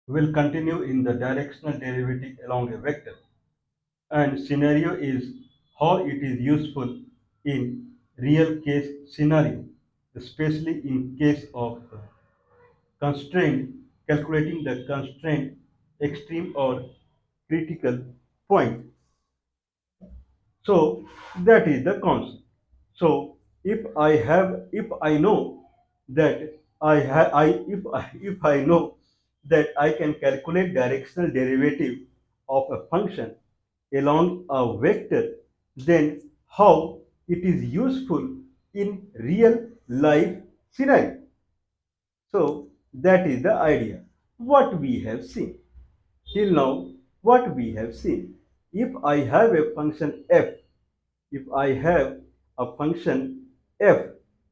will continue in the directional derivative along a vector. And scenario is how it is useful in real case scenario, especially in case of constraint, calculating the constraint extreme or critical point. So that is the concept. So if I know that if I know that I can calculate directional derivative of a function along a vector, then how it is useful in real life scenario. So that is the idea. What we have seen till now, what we have seen. If I have a function f, if I have a function f,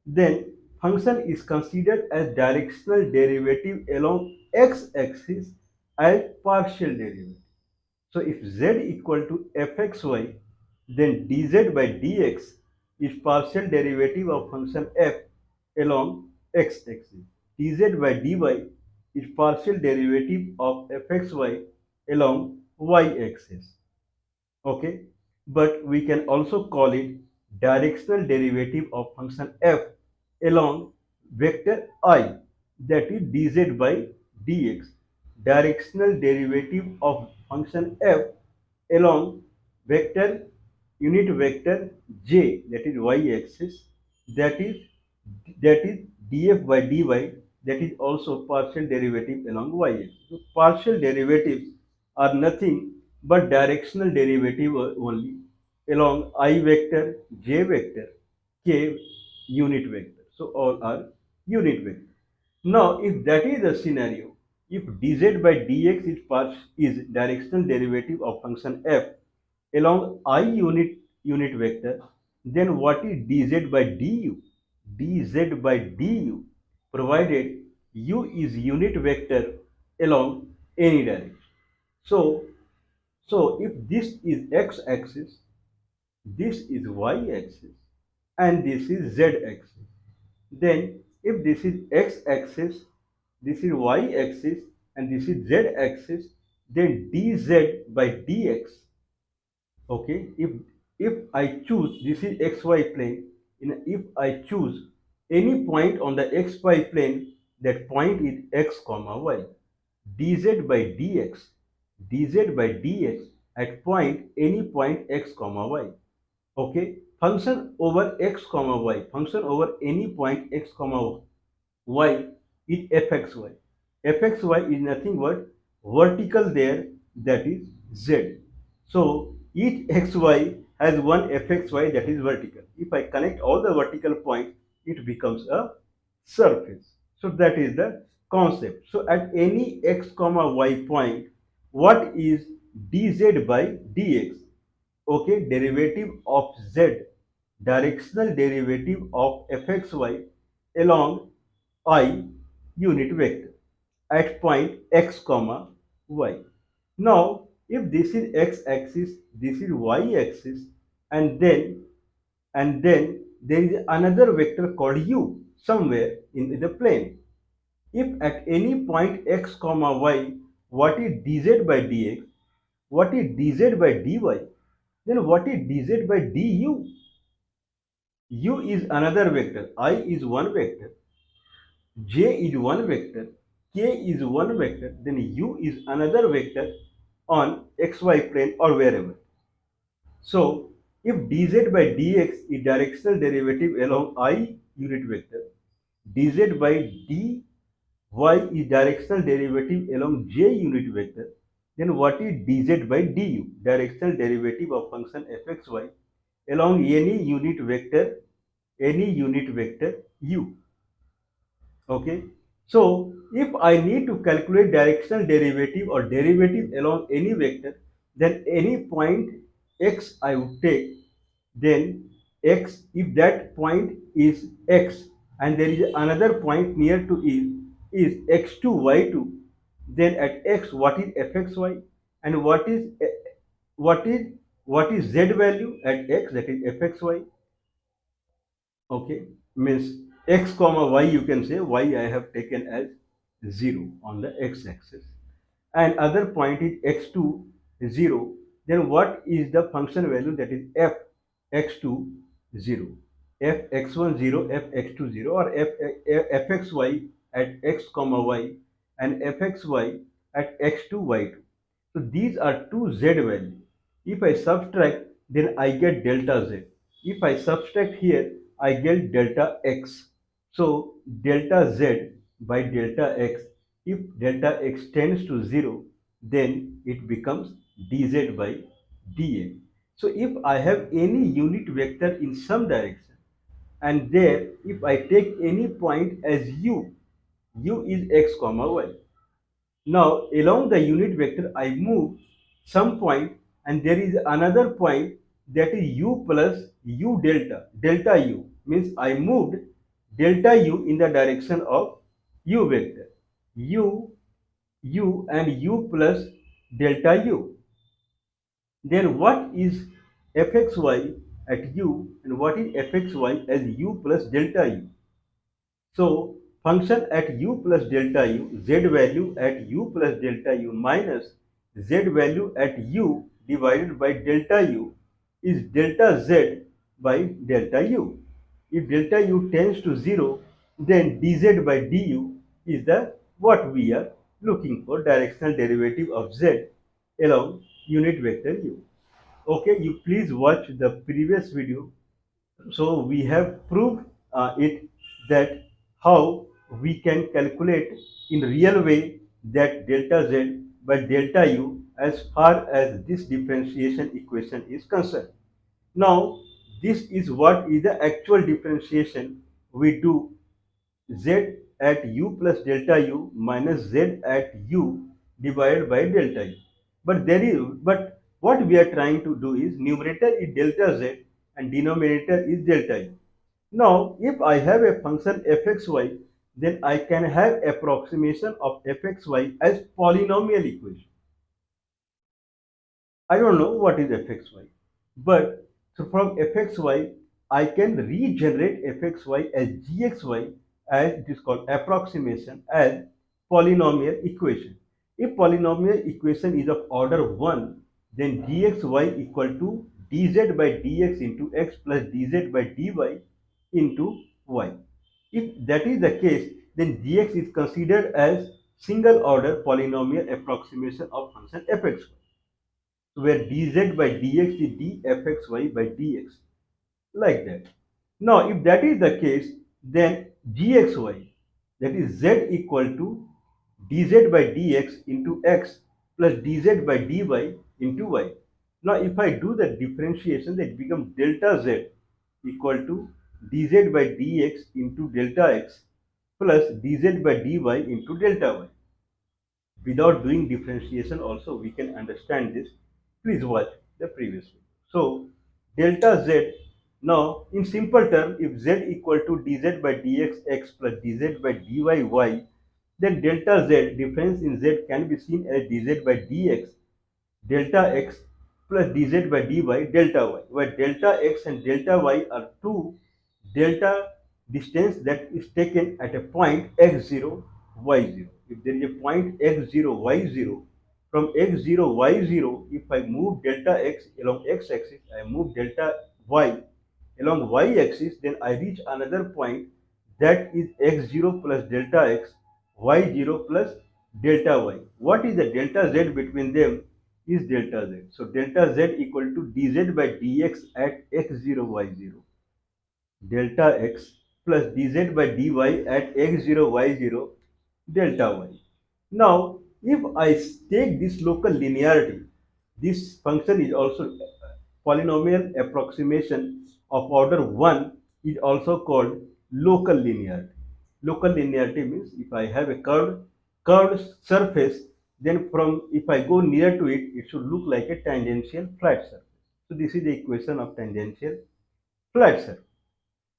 then function is considered as directional derivative along x-axis as partial derivative. So if z equal to fxy, then dz by dx is partial derivative of function f along x-axis. dz by dy is partial derivative of fxy along y-axis. Okay, but we can also call it directional derivative of function f along vector I, that is dz by dx. Directional derivative of function f along vector unit vector j, that is y-axis, that is df by dy, that is also partial derivative along y-axis. So partial derivatives are nothing but directional derivative only along I vector, j vector, k unit vector. So all are unit vector. Now, if that is the scenario, if dz by dx is directional derivative of function f along I unit vector, then what is dz by du? dz by du, provided u is unit vector along any direction. So, if this is x-axis, this is y-axis, and this is z-axis, then if this is x-axis, this is y-axis, and this is z-axis, then dz by dx. Okay, if I choose, this is xy plane, if I choose any point on the xy plane, that point is x comma y. dz by dx at point, any point x comma y. Okay, function over x comma y, function over any point x comma y is fxy. fxy is nothing but vertical there, that is z. So each xy has one fxy, that is vertical. If I connect all the vertical points, it becomes a surface. So that is the concept. So at any x comma y point, what is dz by dx? Okay, derivative of z, directional derivative of fxy along I unit vector at point x comma y. Now, if this is x-axis, this is y-axis, and then there is another vector called u somewhere in the plane. If at any point x comma y, what is dz by dx, what is dz by dy, then what is dz by du? U is another vector, I is one vector, j is one vector, k is one vector, then u is another vector on xy plane or wherever. So if dz by dx is directional derivative along I unit vector, dz by dy is directional derivative along j unit vector, then what is dz by du? Directional derivative of function fxy along any unit vector u. Okay, so if I need to calculate directional derivative or derivative along any vector, then any point x I would take, then x, if that point is x and there is another point near to it is x2 y2, then at x what is fxy, and what is what is z value at x, that is fxy. Okay, means x comma y, you can say y I have taken as 0 on the x-axis. and other point is x2 0, then what is the function value, that is f x2 0, f x1 0, f x2 0, or fxy at x comma y and fxy at x2 y2. So these are two z values. If I subtract, then I get delta z. If I subtract here, I get delta x. So delta z by delta x, if delta x tends to 0, then it becomes dz by dx. So if I have any unit vector in some direction, and there if I take any point as u is x comma y. Now along the unit vector I move some point, and there is another point, that is u plus u delta. Delta u means I moved delta u in the direction of u vector. U and u plus delta u. Then what is fxy at u and what is fxy as u plus delta u? So function at u plus delta u, z value at u plus delta u minus z value at u divided by delta u is delta z by delta u. If delta u tends to 0, then dz by du is the what we are looking for, directional derivative of z along unit vector u. Okay, you please watch the previous video. So we have proved it, that how we can calculate in real way that delta z by delta u as far as this differentiation equation is concerned. Now this is what is the actual differentiation we do, z at u plus delta u minus z at u divided by delta u. But what we are trying to do is, numerator is delta z and denominator is delta u. Now if I have a function fxy, then I can have approximation of fxy as polynomial equation. I don't know what is fxy, but so from fxy, I can regenerate fxy as gxy, as it is called approximation, as polynomial equation. If polynomial equation is of order 1, then dxy equal to dz by dx into x plus dz by dy into y. If that is the case, then gx is considered as single order polynomial approximation of function fxy, where dz by dx is dfxy by dx, like that. Now if that is the case, then gxy, that is z equal to dz by dx into x plus dz by dy into y. Now if I do the differentiation, that becomes delta z equal to dz by dx into delta x plus dz by dy into delta y. Without doing differentiation also we can understand this. Please watch the previous video. So delta z, now in simple term, if z equal to dz by dx x plus dz by dy y, then delta z, difference in z can be seen as dz by dx delta x plus dz by dy delta y, where delta x and delta y are two delta distance that is taken at a point x0 y0. If there is a point x0 y0, from x0 y0, if I move delta x along x axis, I move delta y along y axis, then I reach another point, that is x0 plus delta x, y0 plus delta y. What is the delta z between them? Is delta z. So delta z equal to dz by dx at x0 y0, delta x plus dz by dy at x0 y0 delta y. Now if I take this local linearity, this function is also polynomial approximation of order 1, is also called local linearity. Local linearity means if I have a curved surface, then from if I go near to it, it should look like a tangential flat surface. So this is the equation of tangential flat surface.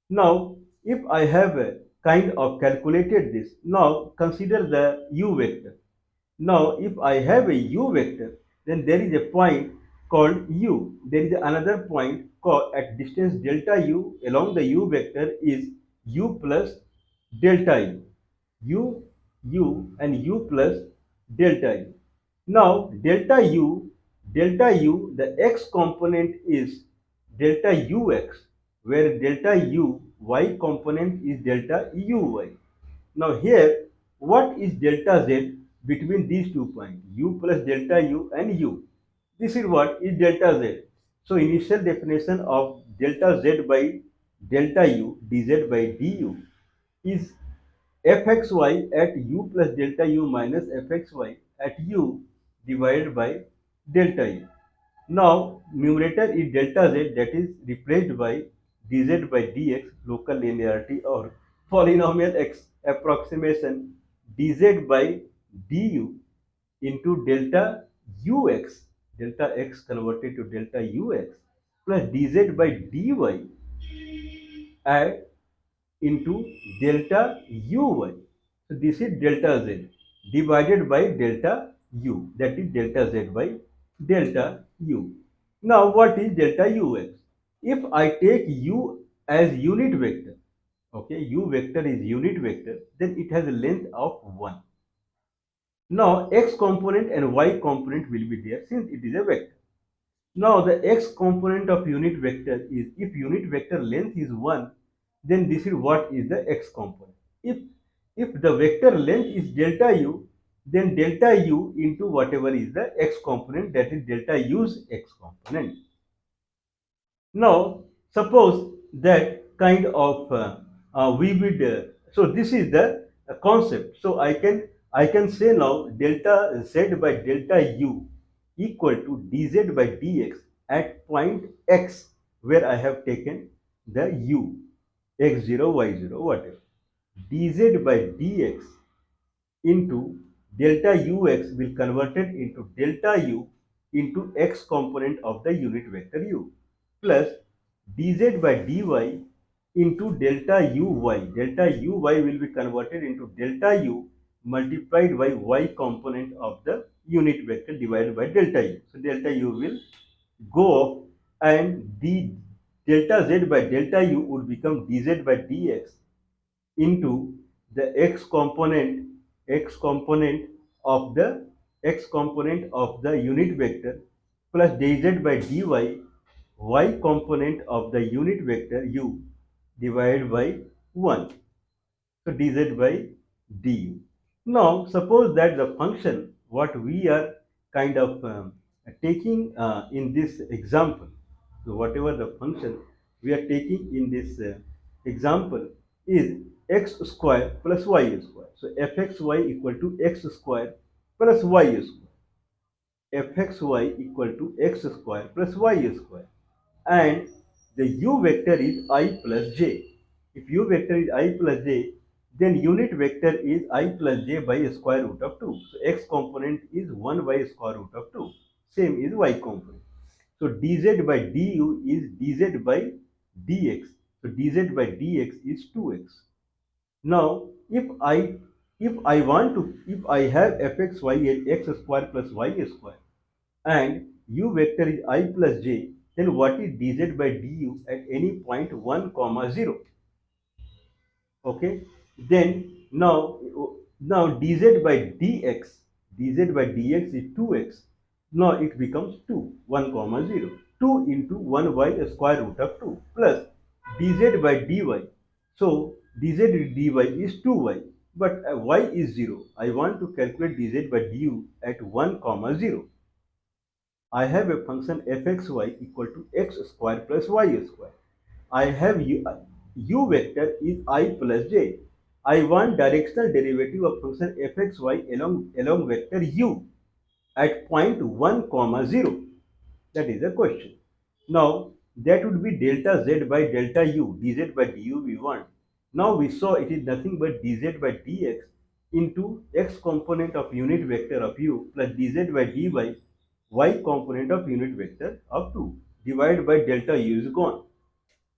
Now, if I have a kind of calculated this, now consider the u vector. Now, if I have a u vector, then there is a point called u. There is another point called at distance delta u along the u vector is u plus delta u. U and u plus delta u. Now delta u, the x component is delta ux, where delta u, y component is delta uy. Now here, what is delta z between these 2 points, u plus delta u and u? This is what is delta z. So initial definition of delta z by delta u dz by du is fxy at u plus delta u minus fxy at u divided by delta u. Now numerator is delta z, that is replaced by dz by dx, local linearity or polynomial approximation, dz by du into delta ux, delta x converted to delta ux, plus dz by dy at into delta uy. So this is delta z divided by delta u, that is delta z by delta u. Now what is delta ux? If I take u as unit vector, okay, u vector is unit vector, then it has a length of 1. Now x component and y component will be there since it is a vector. Now the x component of unit vector is, if unit vector length is 1, then this is what is the x component. If the vector length is delta u, then delta u into whatever is the x component, that is delta u's x component. Now suppose that kind of we would so this is the concept. So I can say now delta z by delta u equal to dz by dx at point x, where I have taken the u, x0 y0 whatever, dz by dx into delta ux will converted into delta u into x component of the unit vector u, plus dz by dy into delta uy. Delta uy will be converted into delta u multiplied by y component of the unit vector divided by delta u. So delta u will go off, and the delta z by delta u would become dz by dx into the x component of the unit vector, plus dz by dy y component of the unit vector u divided by 1. So dz by du. Now suppose that the function what we are kind of taking in this example, so whatever the function we are taking in this example is x square plus y square. So fxy equal to x square plus y square. Fxy equal to x square plus y square, and the u vector is I plus j. If u vector is I plus j, then unit vector is I plus j by square root of 2. So x component is 1 by square root of 2. Same is y component. So dz by du is dz by dx. So dz by dx is 2x. Now if I have fxy as x square plus y square, and u vector is I plus j, then what is dz by du at any point 1 comma 0? Okay, then now dz by dx is 2x. Now it becomes 2 1 comma 0, 2 into 1 by square root of 2 plus dz by dy. So dz dy is 2y, but y is 0. I want to calculate dz by du at 1 comma 0. I have a function fxy equal to x square plus y square. I have u vector is I plus j. I want directional derivative of function fxy along vector u at point 1 comma 0. That is the question. Now that would be delta z by delta u, dz by du we want. Now we saw it is nothing but dz by dx into x component of unit vector of u plus dz by dy y component of unit vector of 2 divided by delta u is gone.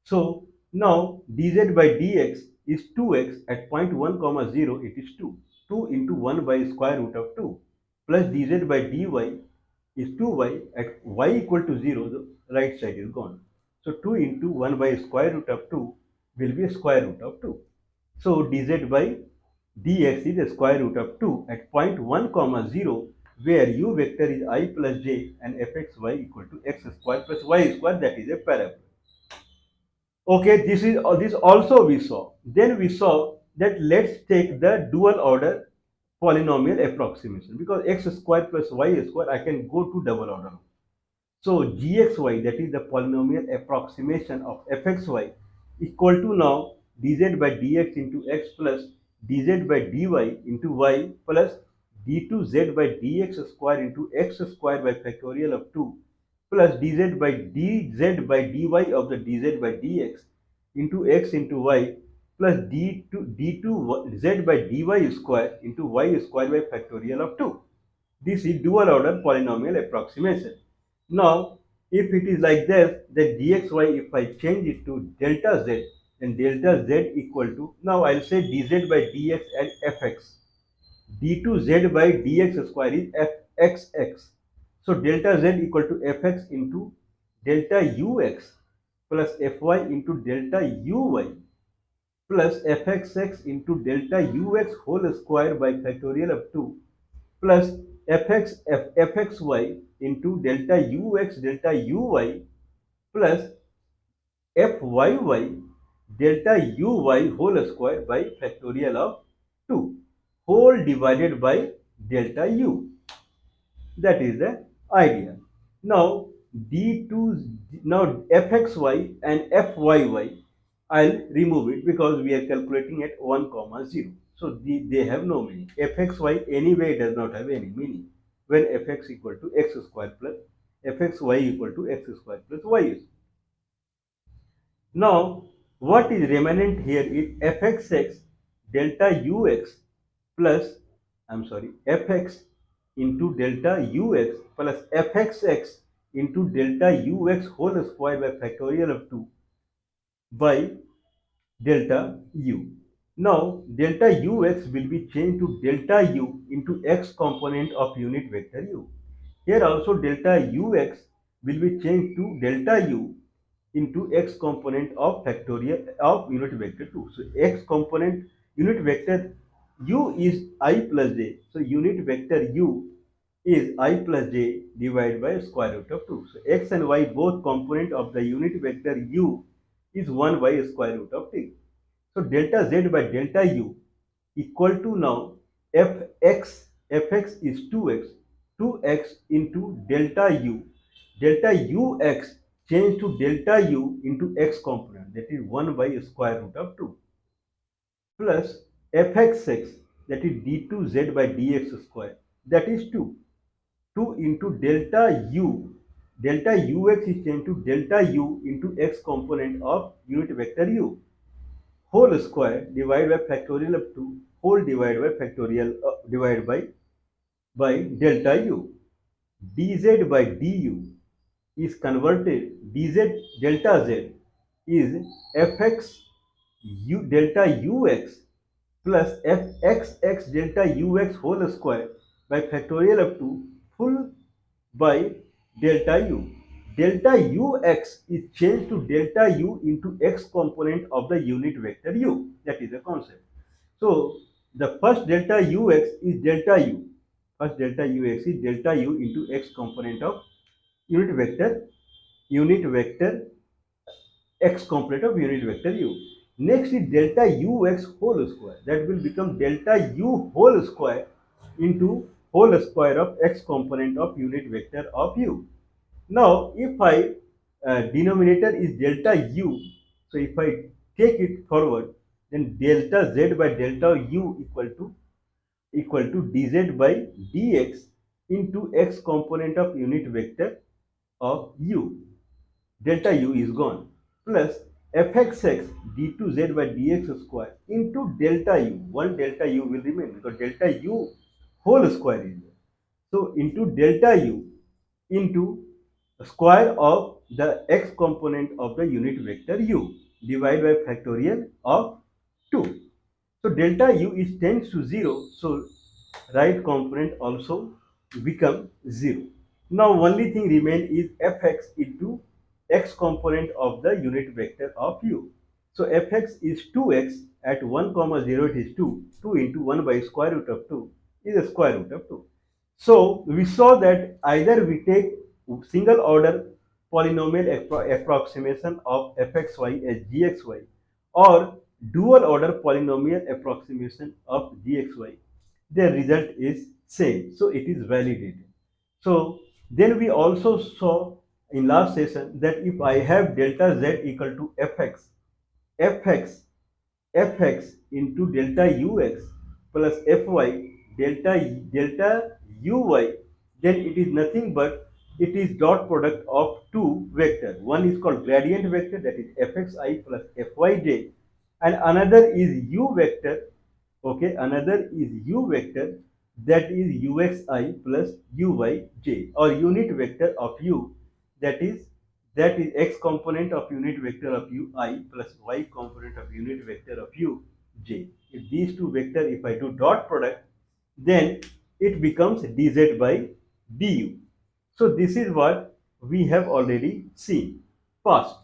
So now dz by dx is 2x at point 1 comma 0, it is 2. 2 into 1 by square root of 2 plus dz by dy is 2y at y equal to 0, the right side is gone. So 2 into 1 by square root of 2 will be square root of 2. So dz by dx is the square root of 2 at point 1 comma 0, where u vector is I plus j and fxy equal to x square plus y square, that is a parabola. Okay, this also we saw. Then we saw that let's take the dual order polynomial approximation, because x square plus y square I can go to double order. So gxy, that is the polynomial approximation of fxy, equal to now dz by dx into x plus dz by dy into y plus d2z by dx square into x square by factorial of 2 plus dz by dy of the dz by dx into x into y plus d2z by dy square into y square by factorial of 2. This is dual order polynomial approximation. Now, if it is like this, then dxy, if I change it to delta z, then delta z equal to, now I'll say dz by dx and fx. d2z by dx square is fxx. So delta z equal to fx into delta ux plus fy into delta uy plus fxx into delta ux whole square by factorial of 2 plus fxy into delta ux delta uy plus fyy delta uy whole square by factorial of 2 whole divided by delta u. That is the idea. Now d2, now fxy and fyy, I'll remove it because we are calculating at 1 comma 0. So they have no meaning. fxy anyway does not have any meaning when fx equal to x square plus fxy equal to x square plus y. Now what is remnant here is fxx delta ux plus, I'm sorry, fx into delta ux plus fxx into delta ux whole square by factorial of 2 by delta u. Now delta ux will be changed to delta u into x component of unit vector u. Here also delta ux will be changed to delta u into x component of factorial of unit vector 2. So x component unit vector u is I plus j. So unit vector u is I plus j divided by square root of 2. So x and y both component of the unit vector u is 1 by square root of 3. So delta z by delta u equal to now fx is 2x, 2x into delta u. Delta ux change to delta u into x component, that is 1 by square root of 2 plus fxx, that is d2z by dx square, that is 2. 2 into delta u. Delta ux is changed to delta u into x component of unit vector u whole square divided by factorial of 2 whole divided by factorial divided by delta u. dz by du is converted, dz delta z is fx u delta ux plus fxx delta ux whole square by factorial of 2 full by delta u. Delta ux is changed to delta u into x component of the unit vector u. That is the concept. So the first delta ux is delta u. First delta ux is delta u into x component of unit vector x component of unit vector u. Next is delta ux whole square. That will become delta u whole square into whole square of x component of unit vector of u. Now, if I denominator is delta u, so if I take it forward, then delta z by delta u equal to dz by dx into x component of unit vector of u. Delta u is gone plus fxx d2z by dx square into delta u. One delta u will remain because delta u whole square is there. So into delta u into square of the x component of the unit vector u divided by factorial of 2. So delta u is tends to 0. So right component also become 0. Now only thing remain is fx into x component of the unit vector of u. So fx is 2x at 1 comma 0 it is 2. 2 into 1 by square root of 2 is a square root of 2. So we saw that either we take single order polynomial approximation of fxy as gxy, or dual order polynomial approximation of gxy. The result is same, so it is validated. So then we also saw in last session that if I have delta z equal to fx fx into delta ux plus fy delta uy, then it is nothing but it is dot product of two vector. One is called gradient vector, that is fxi plus fyj, and another is u vector. Okay, another is u vector, that is uxi plus uyj, or unit vector of u, that is x component of unit vector of ui plus y component of unit vector of uj. If these two vector, if I do dot product, then it becomes dz by du. So this is what we have already seen past.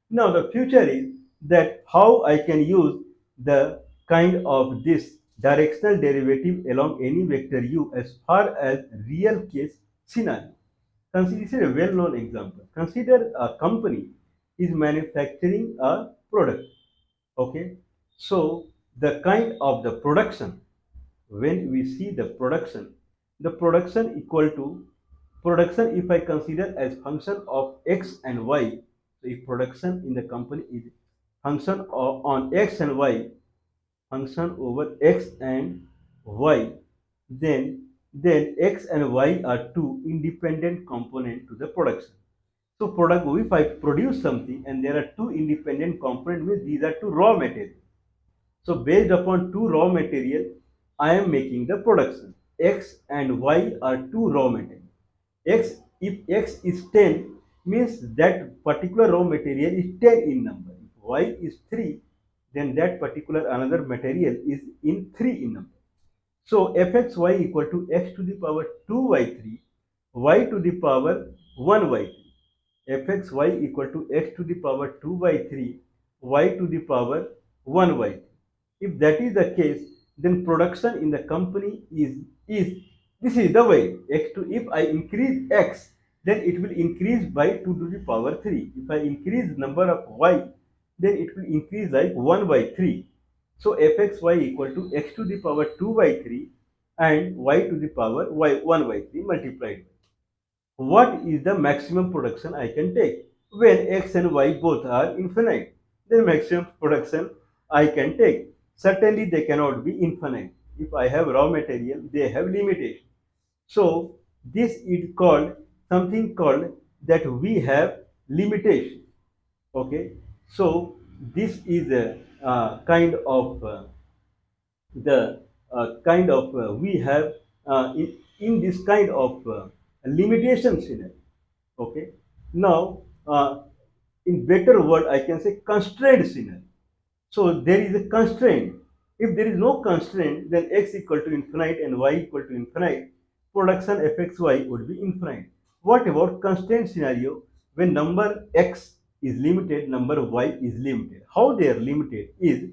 Now the future is that how I can use the kind of this directional derivative along any vector u as far as real case scenario. Consider, this is a well-known example. Consider a company is manufacturing a product. Okay, so the kind of the production, when we see the production equal to production, if I consider as function of x and y. So if production in the company is function on x and y, function over x and y, then x and y are two independent component to the production. So product, if I produce something and there are two independent components, means these are two raw materials. So based upon two raw material, I am making the production. X and Y are two raw material. X, if X is 10, means that particular raw material is 10 in number. If Y is 3, then that particular another material is in 3 in number. So fxy equal to x to the power 2y3, y to the power 1y3. fxy equal to x to the power 2y3, y to the power 1y3. If that is the case, then production in the company is this is the way x to, if I increase x, then it will increase by 2 to the power 3. If I increase number of y, then it will increase like 1 by 3. So fxy equal to x to the power 2 by 3 and y to the power y 1 by 3 multiplied by. What is the maximum production I can take? When x and y both are infinite, the maximum production I can take. Certainly they cannot be infinite. If I have raw material, they have limitation. So this is called something called that we have limitation. Okay. So this is a kind of the kind of we have in this kind of limitation scenario. Okay. Now, in better word, I can say constrained scenario. So there is a constraint. If there is no constraint, then x equal to infinite and y equal to infinite, production fxy would be infinite. What about constraint scenario? When number x is limited, number y is limited. How they are limited is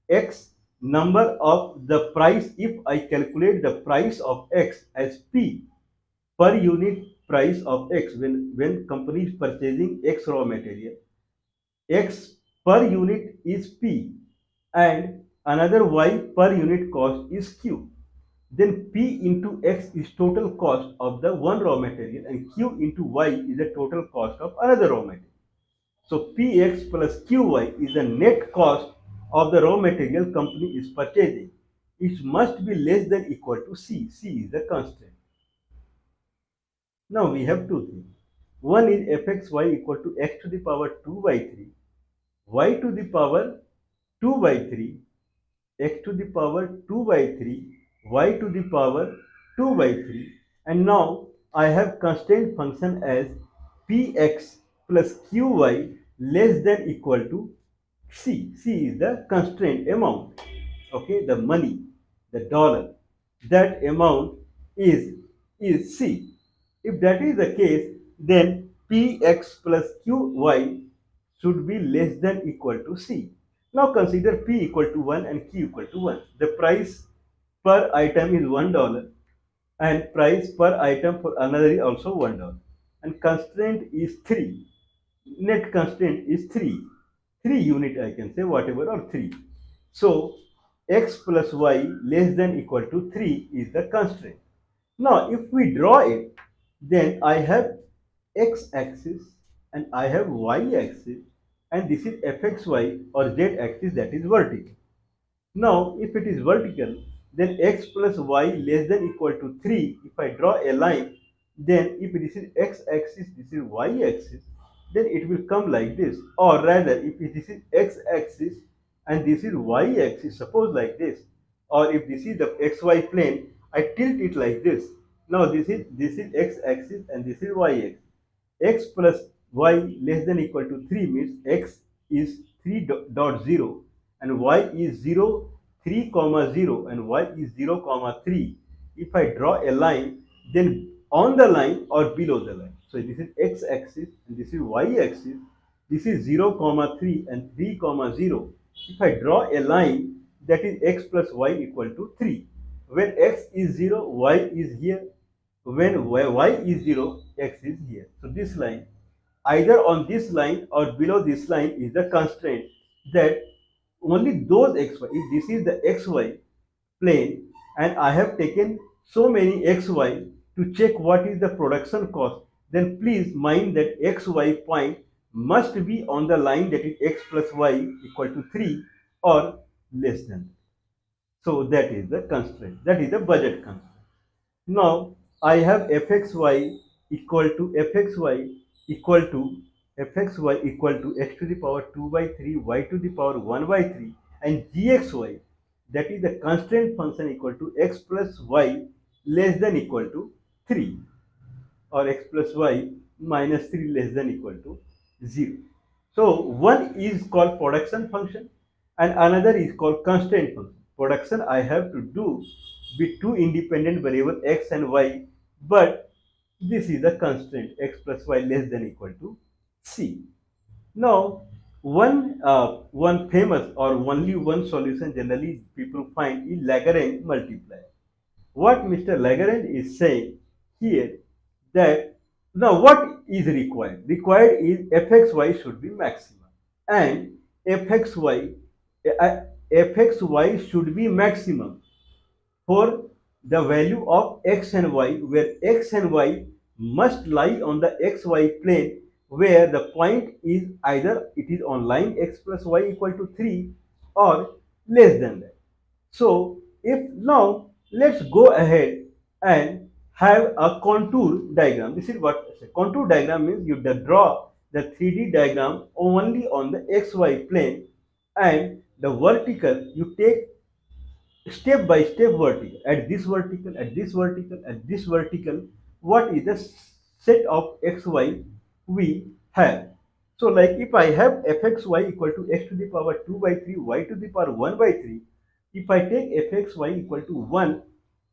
x number of the price. If I calculate the price of x as p per unit price of x, when company is purchasing x raw material, x per unit is p and another y per unit cost is q. Then p into x is total cost of the one raw material and q into y is the total cost of another raw material. So px plus qy is the net cost of the raw material company is purchasing. It must be less than equal to c. C is the constant. Now we have two things. One is fxy equal to x to the power 2 by 3, y to the power 2 by 3, x to the power 2 by 3, y to the power 2 by 3, and now I have constraint function as px plus qy less than equal to c. C is the constraint amount. Okay, the money, the dollar, that amount is c. If that is the case, then px plus qy should be less than equal to c. Now consider p equal to 1 and q equal to 1. The price per item is $1 and price per item for another is also $1. And constraint is 3. Net constraint is 3. 3 unit I can say, whatever, or 3. So x plus y less than equal to 3 is the constraint. Now if we draw it, then I have x-axis and I have y-axis, and this is fxy or z-axis, that is vertical. Now, if it is vertical, then x plus y less than equal to 3. If I draw a line, then if this is x-axis, this is y-axis, then it will come like this. Or rather, if this is x-axis and this is y-axis, suppose like this. Or if this is the xy plane, I tilt it like this. Now this is x-axis and this is y-axis. X plus y less than equal to 3 means x is 3.0 and y is 0, 3 comma 0 and y is 0 comma 3. If I draw a line, then on the line or below the line. So this is x-axis and this is y-axis. This is 0 comma 3 and 3 comma 0. If I draw a line, that is x plus y equal to 3. When x is 0, y is here. When y is 0, x is here. So this line, either on this line or below this line, is the constraint that only those xy, if this is the xy plane and I have taken so many xy to check what is the production cost, then please mind that xy point must be on the line that is x plus y equal to 3 or less than. So that is the constraint, that is the budget constraint. Now I have fxy equal to fxy equal to fxy equal to x to the power 2 by 3 y to the power 1 by 3 and gxy, that is the constraint function, equal to x plus y less than equal to 3 or x plus y minus 3 less than equal to 0. So one is called production function and another is called constraint function. Production I have to do with two independent variables x and y, but this is the constraint x plus y less than equal to c. Now one famous or only one solution generally people find is Lagrange multiplier. What Mr. Lagrange is saying here, that now what is required? Required is fxy should be maximum and fxy fxy should be maximum for the value of x and y, where x and y must lie on the xy plane, where the point is either it is on line x plus y equal to 3 or less than that. So if now let's go ahead and have a contour diagram. This is what contour diagram means. You draw the 3D diagram only on the xy plane, and the vertical you take step by step vertical, at this vertical, at this vertical, at this vertical, what is the set of xy we have. So like if I have fxy equal to x to the power 2 by 3 y to the power 1 by 3, if I take fxy equal to 1,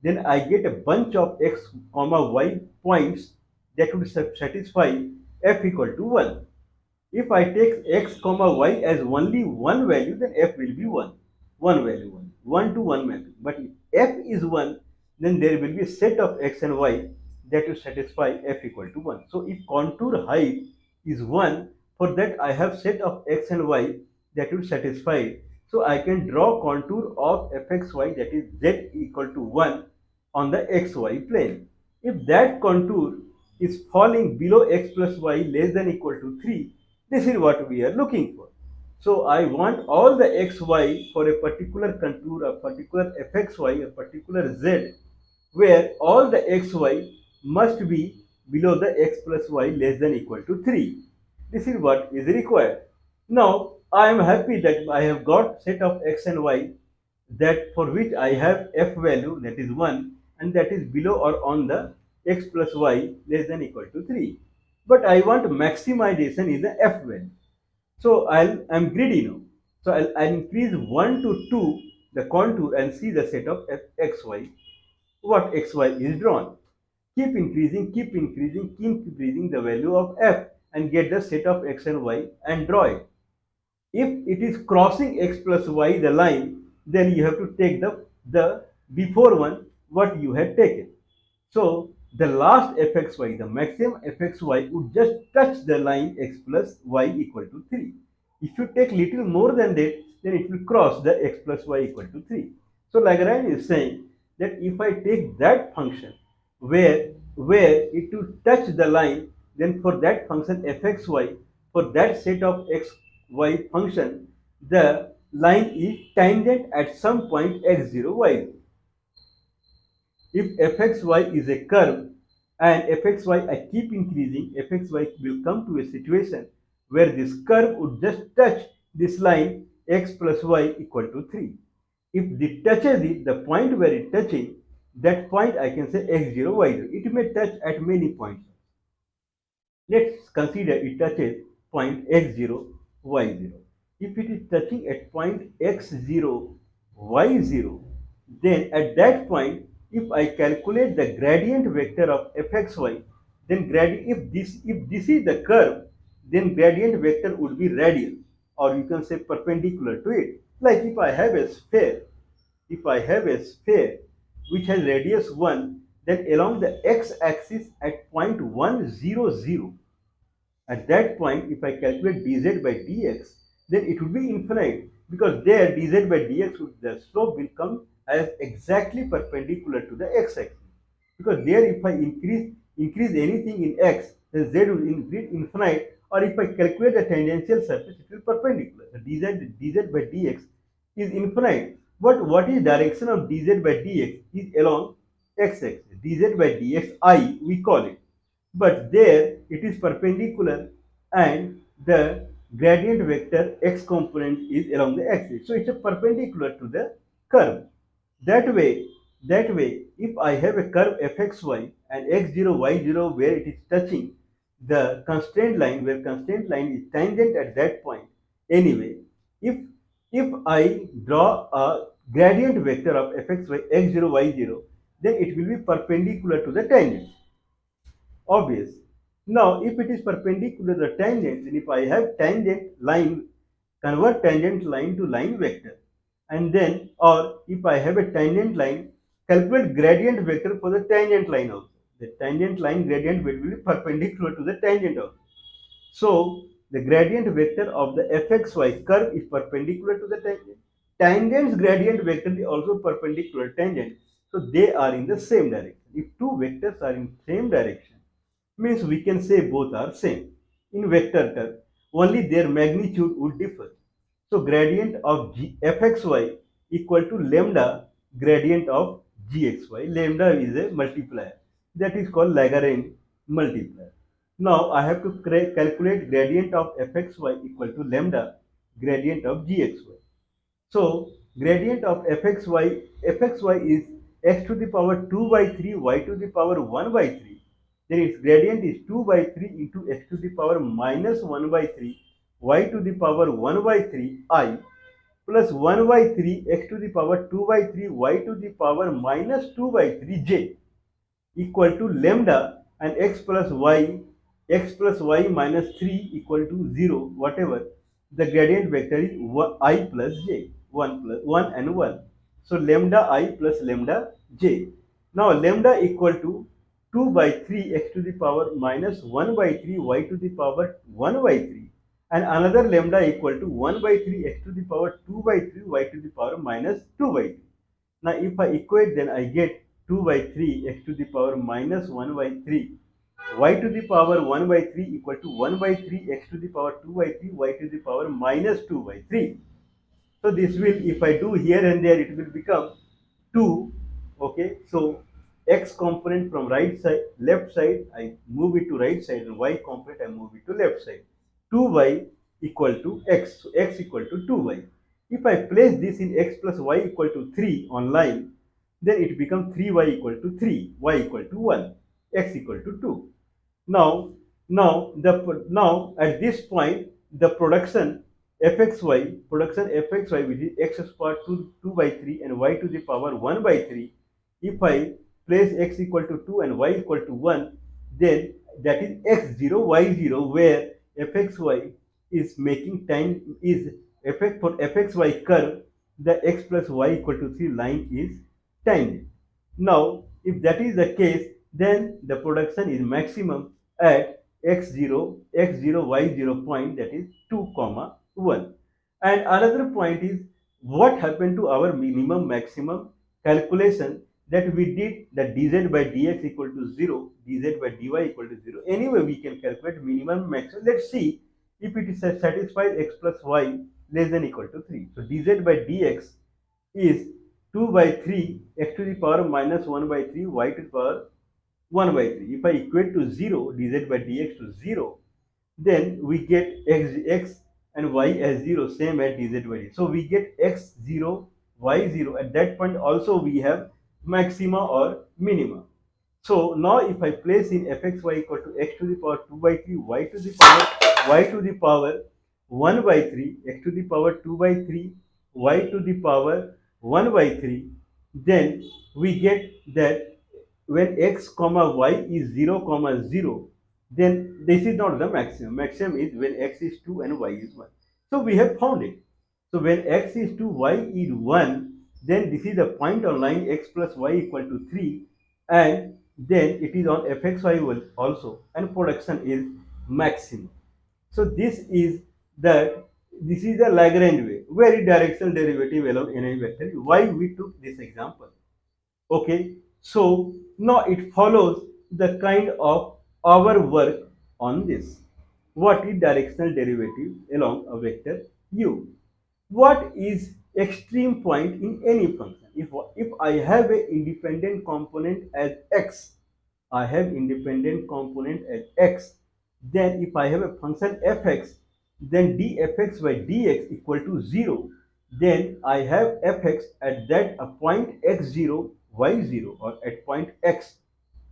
then I get a bunch of x comma y points that would satisfy f equal to 1. If I take x comma y as only one value, then f will be 1. One value, 1 to 1 mapping. But if f is 1, then there will be a set of x and y that will satisfy f equal to 1. So if contour height is 1, for that I have set of x and y that will satisfy it. So I can draw contour of fxy, that is z equal to 1 on the xy plane. If that contour is falling below x plus y less than equal to 3, this is what we are looking for. So I want all the xy for a particular contour, a particular fxy, a particular z, where all the xy must be below the x plus y less than equal to 3. This is what is required. Now I am happy that I have got set of x and y that for which I have f value, that is 1, and that is below or on the x plus y less than equal to 3. But I want maximization is the f value. So I'm greedy now. So I'll increase 1 to 2 the contour and see the set of xy, what xy is drawn. Keep increasing, keep increasing, keep increasing the value of f and get the set of x and y and draw it. If it is crossing x plus y the line, then you have to take the before one what you had taken. So the last fxy, the maximum fxy would just touch the line x plus y equal to 3. If you take little more than that, then it will cross the x plus y equal to 3. So Lagrange is saying that if I take that function where it will touch the line, then for that function fxy, for that set of xy function, the line is tangent at some point x0, y0. If fxy is a curve and fxy I keep increasing, fxy will come to a situation where this curve would just touch this line x plus y equal to 3. If it touches it, the point where it touching, that point I can say x0, y0. It may touch at many points. Let's consider it touches point x0, y0. If it is touching at point x0, y0, then at that point, if I calculate the gradient vector of fxy, then if this is the curve, then gradient vector would be radial, or you can say perpendicular to it. Like if I have a sphere which has radius 1, then along the x-axis at point 1, 0, 0, at that point, if I calculate dz by dx, then it would be infinite, because there dz by dx, the slope will come as exactly perpendicular to the x-axis. Because there, if I increase anything in x, then z will increase infinite, or if I calculate the tangential surface, it will be perpendicular. So dz by dx is infinite. But what is direction of dz by dx is along x-axis. Dz by dx I we call it, but there it is perpendicular and the gradient vector x component is along the axis. So it's a perpendicular to the curve. That way, if I have a curve fxy and x0, y0 where it is touching the constraint line, where constraint line is tangent at that point. Anyway, if I draw a gradient vector of fxy, x0, y0, then it will be perpendicular to the tangent. Obvious. Now, if it is perpendicular to the tangent, then if I have tangent line, convert tangent line to line vector, and then, or if I have a tangent line, calculate gradient vector for the tangent line also. The tangent line gradient will be perpendicular to the tangent also. So, the gradient vector of the fxy curve is perpendicular to the tangent. Tangent's gradient vector is also perpendicular to tangent. So, they are in the same direction. If two vectors are in same direction, means we can say both are same. In vector term, only their magnitude would differ. So gradient of fxy equal to lambda gradient of gxy. Lambda is a multiplier. That is called Lagrange multiplier. Now I have to calculate gradient of fxy equal to lambda gradient of gxy. So gradient of fxy is x to the power 2 by 3, y to the power 1 by 3. Then its gradient is 2 by 3 into x to the power minus 1 by 3, y to the power 1 by 3 I, plus 1 by 3 x to the power 2 by 3, y to the power minus 2 by 3 j, equal to lambda and x plus y minus 3 equal to 0, whatever. The gradient vector is I plus j, 1 plus 1 and 1. So lambda I plus lambda j. Now lambda equal to 2 by 3 x to the power minus 1 by 3 y to the power 1 by 3, and another lambda equal to 1 by 3 x to the power 2 by 3 y to the power minus 2 by 3. Now if I equate, then I get 2 by 3 x to the power minus 1 by 3 y to the power 1 by 3 equal to 1 by 3 x to the power 2 by 3 y to the power minus 2 by 3. So this will, if I do here and there, it will become 2. Okay, so x component from left side, I move it to right side, and y component, I move it to left side. 2y equal to x, so x equal to 2y. If I place this in x plus y equal to 3 on line, then it becomes 3y equal to 3, y equal to 1, x equal to 2. Now at this point, the production fxy, which is x square 2 by 3 and y to the power 1 by 3, if I place x equal to 2 and y equal to 1, then that is x0, y0, where fxy is making time is effect for fxy curve, the x plus y equal to 3 line is tangent. Now, if that is the case, then the production is maximum at x0 y0 point, that is 2 comma 1. And another point is what happened to our minimum maximum calculation, that we did the dz by dx equal to 0, dz by dy equal to 0. Anyway, we can calculate minimum maximum. Let's see if it is satisfies x plus y less than equal to 3. So dz by dx is 2 by 3 x to the power minus 1 by 3 y to the power 1 by 3. If I equate to 0, dz by dx to 0, then we get x and y as 0, same as dz by dx. So we get x0, y0. At that point also we have maxima or minima. So now if I place in fxy equal to x to the power 2 by 3, y to the power 1 by 3, x to the power 2 by 3, y to the power 1 by 3, then we get that when x comma y is 0 comma 0, then this is not the maximum. Maximum is when x is 2 and y is 1. So we have found it. So when x is 2, y is 1, then this is the point on line x plus y equal to 3, and then it is on fxy also, and production is maximum. So this is the Lagrange way, very directional derivative along any vector. Why we took this example? Okay, so now it follows the kind of our work on this. What is directional derivative along a vector u? What is extreme point in any function? If I have an independent component as x, I have independent component as x, then if I have a function fx, then dfx by dx equal to 0, then I have fx at that a point x0, y0, or at point x,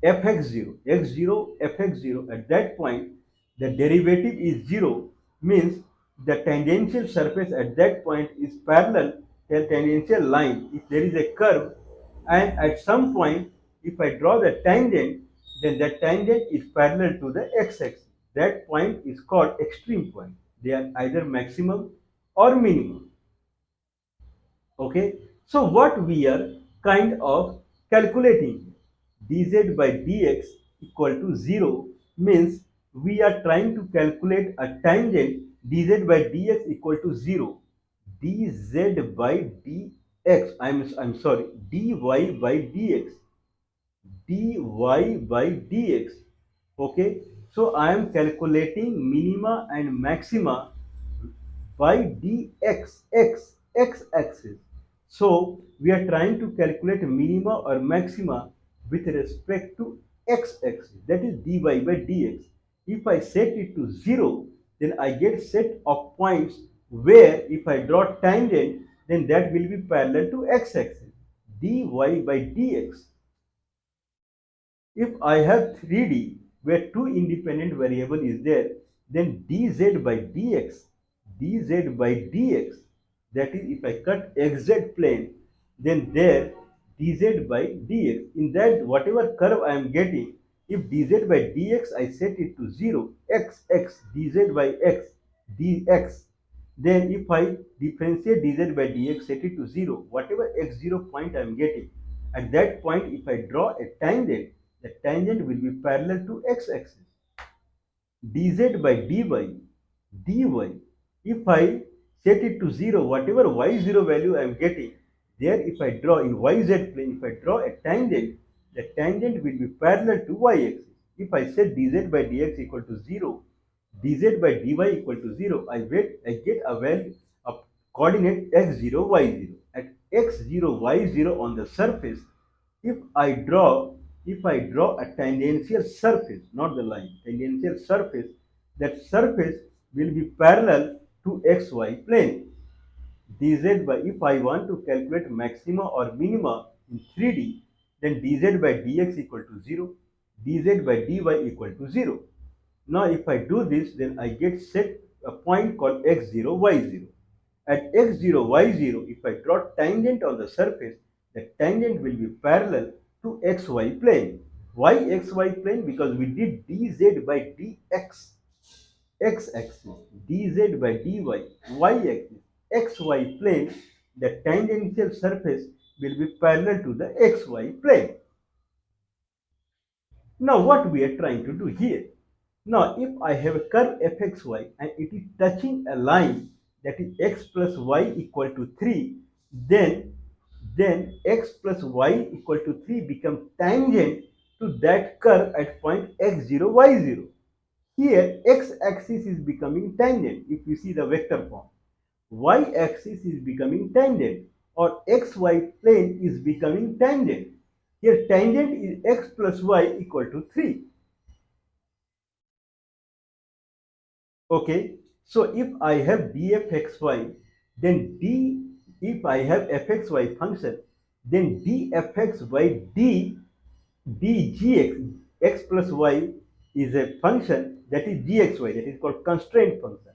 fx0, x0, fx0. At that point, the derivative is 0, means the tangential surface at that point is parallel to the tangential line. If there is a curve, and at some point, if I draw the tangent, then the tangent is parallel to the x-axis. That point is called extreme point. They are either maximum or minimum. Okay, so what we are kind of calculating, dz by dx equal to 0, means we are trying to calculate a tangent dz by dx equal to 0, dz by dx, I'm sorry, dy by dx, dy by dx. Okay, so I am calculating minima and maxima by dx, x axis. So we are trying to calculate minima or maxima with respect to x axis, that is dy by dx. If I set it to 0, then I get set of points where if I draw tangent, then that will be parallel to x axis, dy by dx. If I have 3D where two independent variable is there, then dz by dx, that is if I cut xz plane, then there dz by dx, in that whatever curve I am getting, if dz by dx I set it to 0, x dz by x dx, then if I differentiate dz by dx, set it to 0, whatever x0 point I am getting, at that point if I draw a tangent, the tangent will be parallel to x-axis. dz by dy, if I set it to 0, whatever y0 value I am getting, there if I draw in yz plane, if I draw a tangent, the tangent will be parallel to y-axis. If I set dz by dx equal to 0, dz by dy equal to 0, I get a value of coordinate x0, y0. At x0, y0 on the surface, if I draw a tangential surface, not the line, tangential surface, that surface will be parallel to xy plane. dz by, if I want to calculate maxima or minima in 3D, then dz by dx equal to 0, dz by dy equal to 0. Now if I do this, then I get set a point called x0, y0. At x0, y0, if I draw tangent on the surface, the tangent will be parallel to xy plane. Why xy plane? Because we did dz by dx, x-axis, dz by dy, y-axis, xy plane, the tangential surface will be parallel to the xy plane. Now what we are trying to do here? Now if I have a curve fxy and it is touching a line that is x plus y equal to 3, then x plus y equal to 3 becomes tangent to that curve at point x0, y0. Here x-axis is becoming tangent if you see the vector form. Y-axis is becoming tangent or xy plane is becoming tangent. Here tangent is x plus y equal to 3. Okay, so if I have dfxy, then if I have fxy function, then dfxy dgx, x plus y is a function that is gxy, that is called constraint function.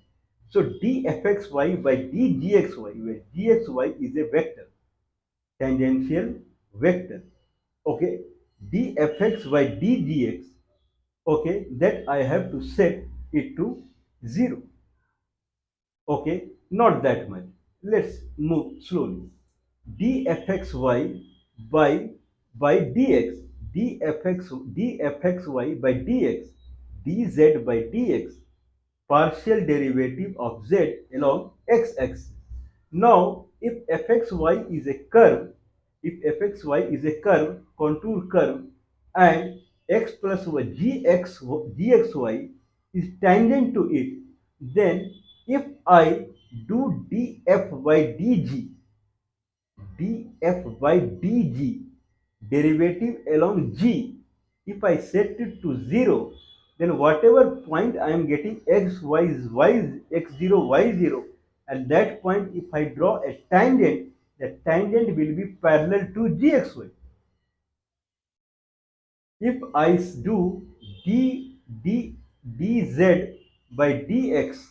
So dfxy by dgxy, where gxy is a vector, tangential vector. Okay, dfxy dgx, okay, that I have to set it to 0. Okay, not that much. Let's move slowly. dfxy by dx, dfxy by dx, dz by dx, partial derivative of z along x-axis. Now, if fxy is a curve, if fxy is a curve, contour curve, and x plus y, gxy is tangent to it, then if I do df by dg, df by dg, derivative along g, if I set it to 0, then whatever point I am getting x, y, x0, y0, at that point if I draw a tangent, the tangent will be parallel to gxy. If I do dz by dx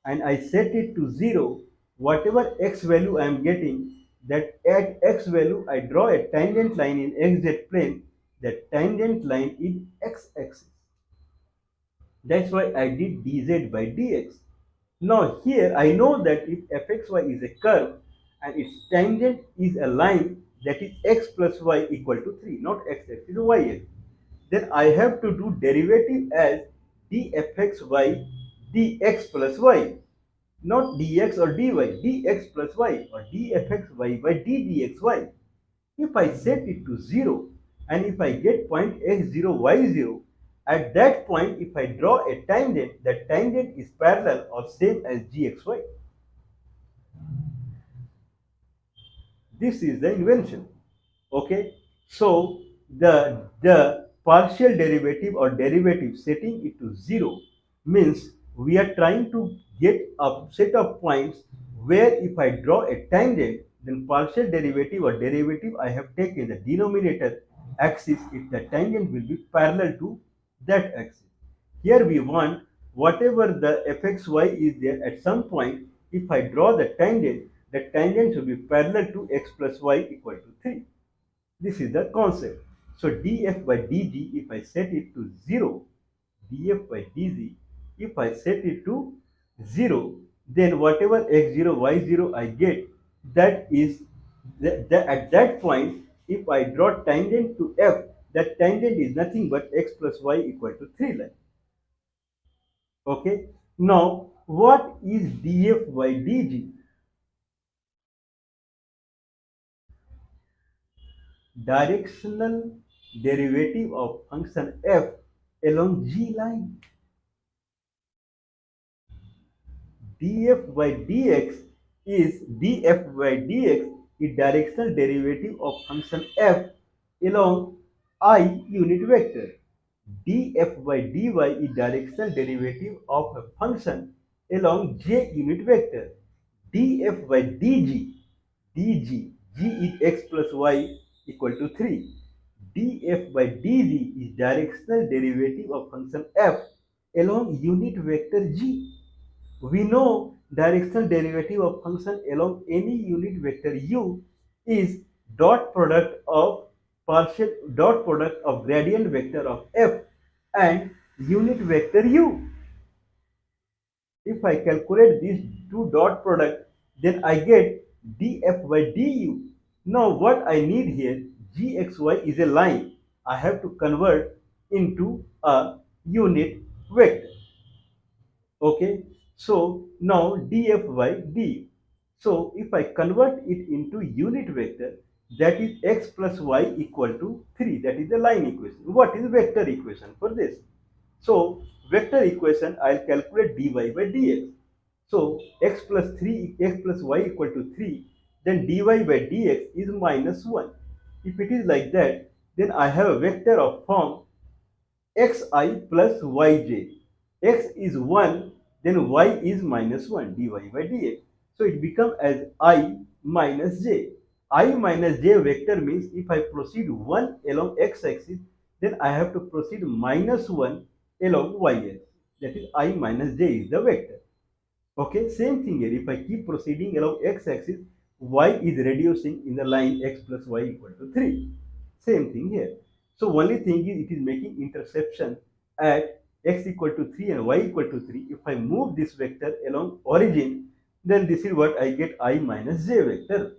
and I set it to 0, whatever x value I am getting, that at x value I draw a tangent line in xz plane. The tangent line is x-axis. That's why I did dz by dx. Now here I know that if fxy is a curve and its tangent is a line that is x plus y equal to 3, not x-axis, y-axis, then I have to do derivative as dfxy dx plus y, not dx or dy, dx plus y or dfxy by ddxy. If I set it to 0 and if I get point x0, y0, at that point if I draw a tangent, that tangent is parallel or same as gxy. This is the invention. Okay, so the partial derivative or derivative setting it to 0 means we are trying to get a set of points where if I draw a tangent, then partial derivative or derivative I have taken the denominator axis, if the tangent will be parallel to that axis. Here we want whatever the fxy is there at some point, if I draw the tangent should be parallel to x plus y equal to 3. This is the concept. So df by dg, if I set it to 0, df by dg, if I set it to 0, then whatever x0, y0 I get, that is, at that point, if I draw tangent to f, that tangent is nothing but x plus y equal to 3 line. Okay. Now, what is df by dg? Directional derivative of function f along g line. df by dx is directional derivative of function f along I unit vector. df by dy is directional derivative of a function along j unit vector. df by dg g is x plus y equal to 3. df by dg is directional derivative of function f along unit vector g. We know directional derivative of function along any unit vector u is dot product of gradient vector of f and unit vector u. If I calculate these two dot product, then I get df by du. Now what I need here, gxy is a line. I have to convert into a unit vector. Okay, so now df by d. So if I convert it into unit vector, that is x plus y equal to 3. That is the line equation. What is vector equation for this? So vector equation, I'll calculate dy by dx. So x plus 3, x plus y equal to 3, then dy by dx is minus 1. If it is like that, then I have a vector of form xi plus yj. X is 1, then y is minus 1, dy by dx. So it becomes as I minus j. I minus j vector means if I proceed 1 along x-axis, then I have to proceed minus 1 along y-axis. That is I minus j is the vector. Okay, same thing here. If I keep proceeding along x-axis, y is reducing in the line x plus y equal to 3. Same thing here. So only thing is it is making interception at x equal to 3 and y equal to 3. If I move this vector along origin, then this is what I get I minus j vector.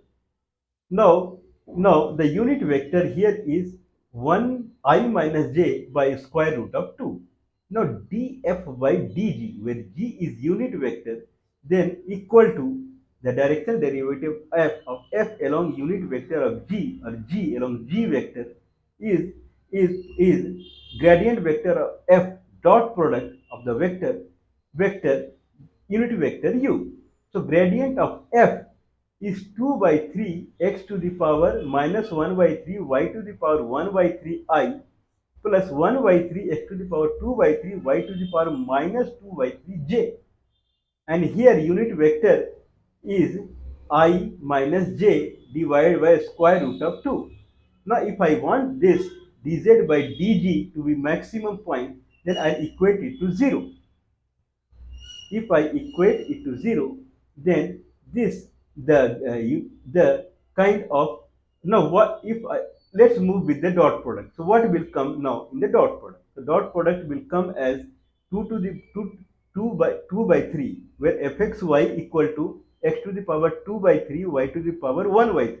Now the unit vector here is 1 I minus j by square root of 2. Now df by dg, where g is unit vector, then equal to the directional derivative of f along unit vector of g, or g along g vector, is is gradient vector of f dot product of the vector unit vector u. So gradient of f is 2 by 3 x to the power minus 1 by 3 y to the power 1 by 3 I plus 1 by 3 x to the power 2 by 3 y to the power minus 2 by 3 j. And here unit vector is I minus j divided by square root of 2. Now if I want this dz by dg to be maximum point, then I equate it to 0. If I equate it to 0, then this the kind of, now what if I, let's move with the dot product. So what will come now in the dot product? The dot product will come as 2 to the 2 by 3, where fxy equal to x to the power 2 by 3 y to the power 1 by 3.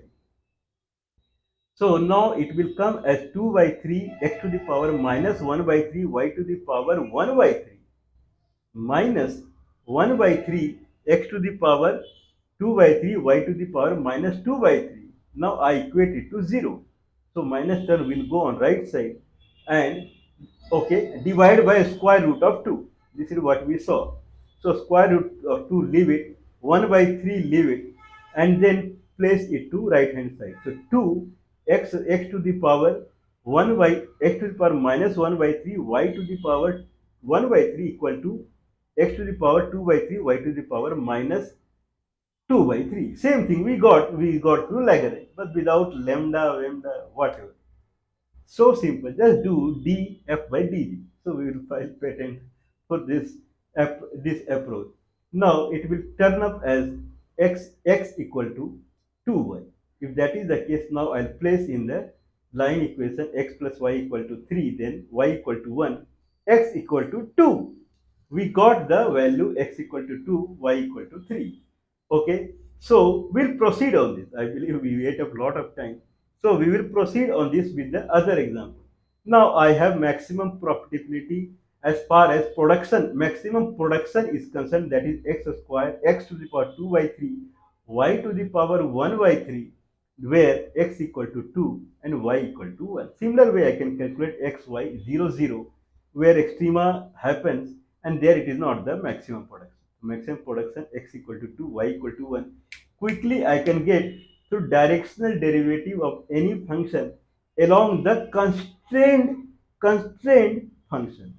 So now it will come as 2 by 3 x to the power minus 1 by 3 y to the power 1 by 3 minus 1 by 3 x to the power 2 by 3 y to the power minus 2 by 3. Now I equate it to 0. So minus term will go on right side, and okay, divide by square root of 2. This is what we saw. So square root of 2 leave it, 1 by 3 leave it, and then place it to right hand side. So 2 x to the power 1 by x to the power minus 1 by 3 y to the power 1 by 3 equal to x to the power 2 by 3 y to the power minus 2 by 3. Same thing we got through Lagrange, but without lambda, whatever. So simple. Just do df by dg. So we will file patent for this approach. Now it will turn up as x equal to 2y. If that is the case, now I'll place in the line equation x plus y equal to 3, then y equal to 1, x equal to 2. We got the value x equal to 2, y equal to 3. Okay, so we'll proceed on this. I believe we ate up a lot of time. So we will proceed on this with the other example. Now I have maximum profitability as far as maximum production is concerned, that is x square, x to the power 2 by 3, y to the power 1 by 3, where x equal to 2 and y equal to 1. Similar way I can calculate x, y, 0, 0, where extrema happens, and there it is not the maximum production. Maximum production x equal to 2, y equal to 1. Quickly I can get through directional derivative of any function along the constrained function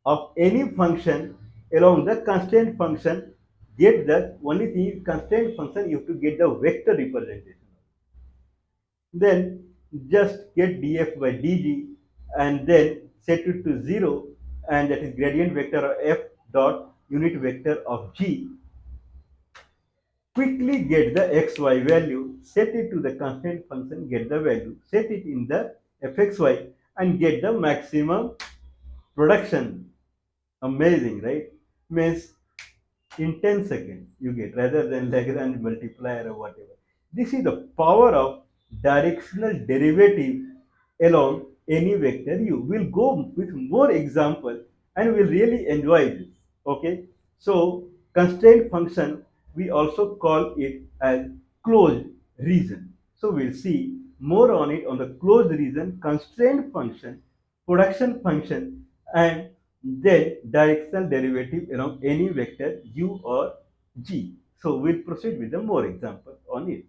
of any function along the constrained function. Get the only thing, constrained function, you have to get the vector representation. Then just get df by dg and then set it to 0, and that is gradient vector of f dot unit vector of g. Quickly get the xy value, set it to the constraint function, get the value, set it in the fxy, and get the maximum production. Amazing, right? Means in 10 seconds you get, rather than Lagrange multiplier or whatever. This is the power of directional derivative along any vector u. We'll go with more example and we'll really enjoy this. Okay. So constraint function, we also call it as closed region. So we'll see more on it on the closed region, constraint function, production function, and then directional derivative around any vector u or g. So we'll proceed with the more example on it.